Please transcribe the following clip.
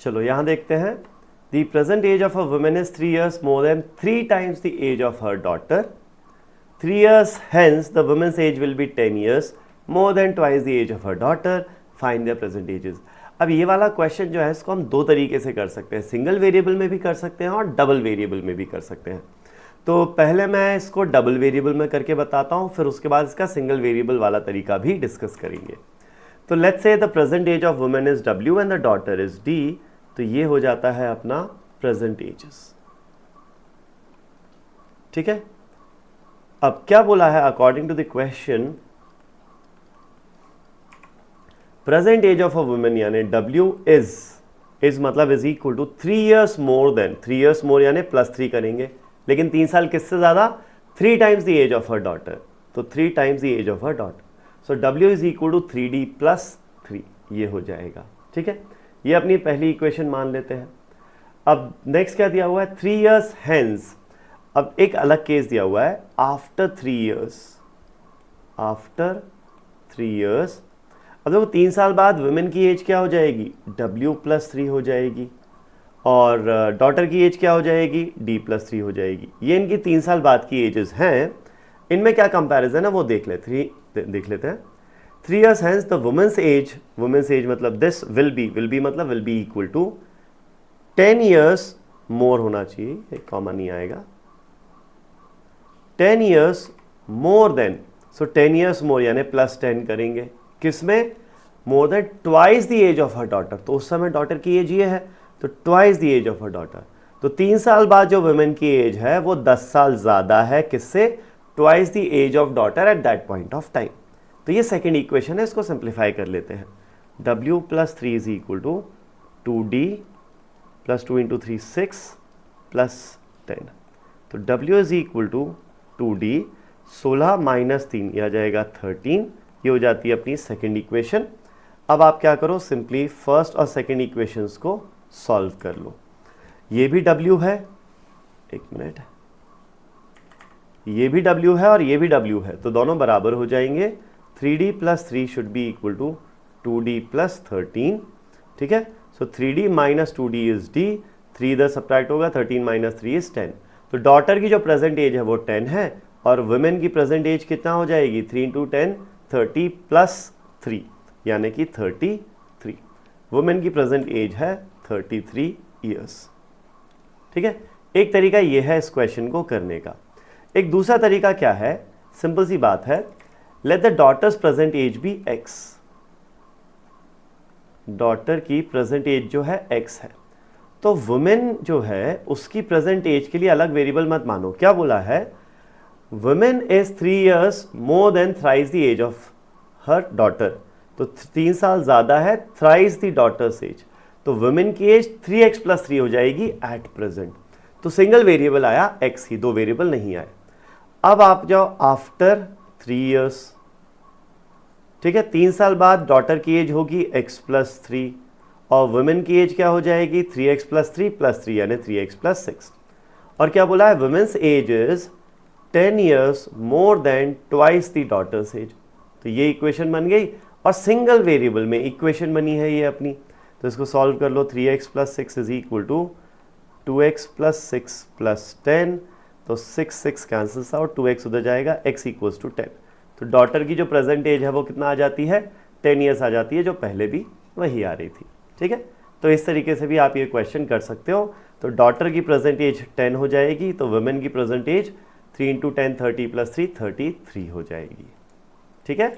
चलो यहाँ देखते हैं, the present age of a women is 3 years more than 3 times the age of her daughter. 3 years hence the woman's age will be 10 years more than twice the age of her daughter. Find their present ages. अब ये वाला question जो है इसको हम दो तरीके से कर सकते हैं, सिंगल वेरिएबल में भी कर सकते हैं और डबल वेरिएबल में भी कर सकते हैं. तो पहले मैं इसको डबल वेरिएबल में करके बताता हूँ, फिर उसके बाद इसका सिंगल वेरिएबल वाला तरीका भी डिस्कस करेंगे. तो let's say the present age of women is W and the daughter is D. तो ये हो जाता है अपना प्रेजेंट एजेस. ठीक है. अब क्या बोला है, according to the question present age of a women यानी W इज मतलब is equal to 3 years more than, 3 years more यानी +3 करेंगे, लेकिन 3 साल किससे ज़्यादा, 3 times the age of her daughter. तो 3 times the age of her daughter. So W is equal to 3D + 3, ये हो जाएगा. ठीक है, ये अपनी पहली इक्वेशन मान लेते हैं. अब नेक्स्ट क्या दिया हुआ है, 3 years hence. अब एक अलग केस दिया हुआ है, आफ्टर 3 years. After 3 years. अब देखो 3 साल बाद वुमेन की एज क्या हो जाएगी, W + 3 हो जाएगी, और डॉटर की एज क्या हो जाएगी, D + 3 हो जाएगी. ये इनकी 3 साल बाद की एजेस हैं. इनमें क्या कंपैरिजन है वो देख लेते हैं. 3 years hence the woman's age मतलब this will be मतलब will be equal to 10 years more होना चाहिए, एक कॉमा नहीं आएगा, 10 years more than. सो 10 years more यानी +10 करेंगे किसमें, more than twice the age of her daughter. तो उस समय डॉटर की एज ये है, तो twice the age of her daughter. तो 3 साल बाद जो वुमेन की एज है वो 10 साल ज़्यादा है किससे, twice the age of daughter at that point of time. तो ये सेकेंड इक्वेशन है, इसको सिंप्लीफाई कर लेते हैं. W + 3 is equal to 2D + 2 × 3 6 + 10. तो W is equal to 2D, 16 - 3 यह आ जाएगा 13. ये हो जाती है अपनी सेकेंड इक्वेशन. अब आप क्या करो, सिंपली फर्स्ट और सेकेंड इक्वेशंस को सॉल्व कर लो. ये भी W है, एक मिनट, ये भी W है और ये भी W है, तो दोनों बराबर हो जाएंगे. 3D + 3 should be equal to 2D + 13. ठीक है. सो 3D - 2D इज D. 3 इधर सब्ट्रैक्ट होगा, 13 - 3 इज 10. तो डॉटर की जो प्रेजेंट एज है वो 10 है, और वुमेन की प्रेजेंट एज कितना हो जाएगी, 3 × 10 30 + 3 यानी कि 33. वुमेन की प्रेजेंट एज है 33 years. ठीक है. एक तरीका ये है इस क्वेश्चन को करने का. एक दूसरा तरीका क्या है, सिंपल सी बात है, let the daughter's present age be X. Daughter की प्रेजेंट एज जो है X है, तो वुमेन जो है उसकी प्रेजेंट एज के लिए अलग वेरिएबल मत मानो. क्या बोला है, women is 3 years more than thrice the age of her daughter. तो 3 साल ज़्यादा है थ्राइस द डॉटर्स एज. तो वुमेन की एज 3X + 3 हो जाएगी एट प्रेजेंट. तो सिंगल वेरिएबल आया X ही, दो वेरिएबल नहीं आए. अब आप जाओ आफ्टर 3 years. ठीक है. 3 साल बाद डॉटर की एज होगी X + 3 और वुमेन की एज क्या हो जाएगी, 3X + 3 + 3 यानी 3X + 6. और क्या बोला है, women's age is 10 years more than twice the daughter's age. तो ये इक्वेशन बन गई और सिंगल वेरिएबल में इक्वेशन बनी है ये अपनी. तो इसको सॉल्व कर लो. 3X + 6 is equal to 2X + 6 + 10. तो 6 कैंसल्स आउट, 2X उधर जाएगा, X = 10. तो डॉटर की जो प्रेजेंट एज है वो कितना आ जाती है, 10 years आ जाती है, जो पहले भी वही आ रही थी. ठीक है. तो इस तरीके से भी आप ये क्वेश्चन कर सकते हो. तो डॉटर की प्रेजेंट एज 10 हो जाएगी, तो वुमेन की प्रेजेंट एज 3 × 10 30 + 3 33 हो जाएगी. ठीक है.